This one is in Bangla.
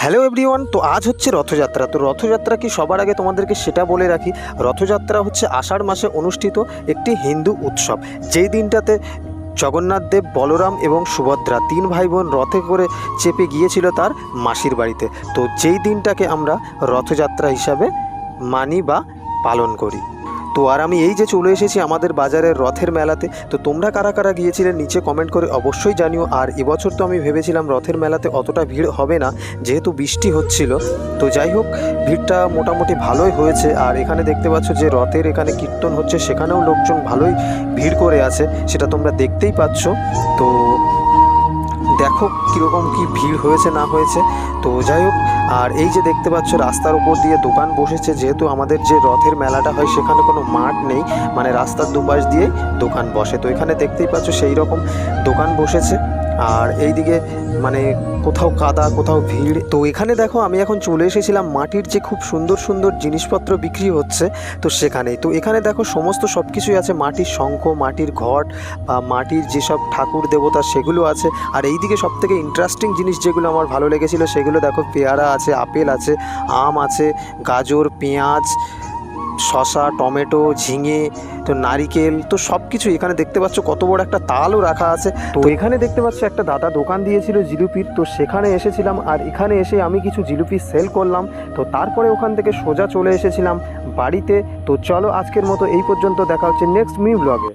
হ্যালো এভরিওয়ান, তো আজ হচ্ছে রথযাত্রা। তো রথযাত্রা কি সবার আগে তোমাদেরকে সেটা বলে রাখি, রথযাত্রা হচ্ছে আষাঢ় মাসে অনুষ্ঠিত একটি হিন্দু উৎসব। যেই দিনটাতে জগন্নাথ দেব, বলরাম এবং সুভদ্রা তিন ভাই বোন রথে করে চেপে গিয়েছিল তার মাসির বাড়িতে। তো যেই দিনটাকে আমরা রথযাত্রা হিসাবে মানি বা পালন করি। তো আর আমি এই যে চলে এসেছি আমাদের বাজারের রথের মেলাতে। তো তোমরা কারা কারা গিয়েছিলে নিচে কমেন্ট করে অবশ্যই জানিও। আর এবছর তো আমি ভেবেছিলাম রথের মেলাতে অতটা ভিড় হবে না, যেহেতু বৃষ্টি হচ্ছিল। তো যাই হোক, ভিড়টা মোটামুটি ভালোই হয়েছে। আর এখানে দেখতে পাচ্ছ যে রথের এখানে কীর্তন হচ্ছে, সেখানেও লোকজন ভালোই ভিড় করে আছে, সেটা তোমরা দেখতেই পাচ্ছ। তো দেখো কীরকম কি ভিড় হয়েছে না হয়েছে। তো যাই হোক, আর এই যে দেখতে পাচ্ছ রাস্তার উপর দিয়ে দোকান বসেছে, যেহেতু আমাদের যে রথের মেলাটা হয় সেখানে কোনো মাঠ নেই, মানে রাস্তার দুপাশ দিয়েই দোকান বসে। তো এখানে দেখতেই পাচ্ছ সেই রকম দোকান বসেছে। আর এই দিকে মানে কোথাও কাদা কোথাও ভিড়। তো এখানে দেখো আমি এখন চলে এসেছিলাম মাটির যে খুব সুন্দর সুন্দর জিনিসপত্র বিক্রি হচ্ছে, তো সেখানেই। তো এখানে দেখো সমস্ত সব কিছুই আছে, মাটির শঙ্খ, মাটির ঘট বা মাটির যেসব ঠাকুর দেবতা সেগুলো আছে। আর এই দিকে সবথেকে ইন্টারেস্টিং জিনিস যেগুলো আমার ভালো লেগেছিলো সেগুলো দেখো, পেয়ারা আছে, আপেল আছে, আম আছে, গাজর, পেঁয়াজ, শসা, টমেটো, ঝিঙে, তো নারিকেল, তো সব কিছু এখানে দেখতে পাচ্ছ। কত বড় একটা তালও রাখা আছে। তো এখানে দেখতে পাচ্ছ একটা দাদা দোকান দিয়েছিল জিলিপির, তো সেখানে এসেছিলাম। আর এখানে এসে আমি কিছু জিলিপি সেল করলাম। তো তারপরে ওখান থেকে সোজা চলে এসেছিলাম বাড়িতে। তো চলো আজকের মতো এই পর্যন্ত, দেখা হচ্ছে নেক্সট নিউ ব্লগে।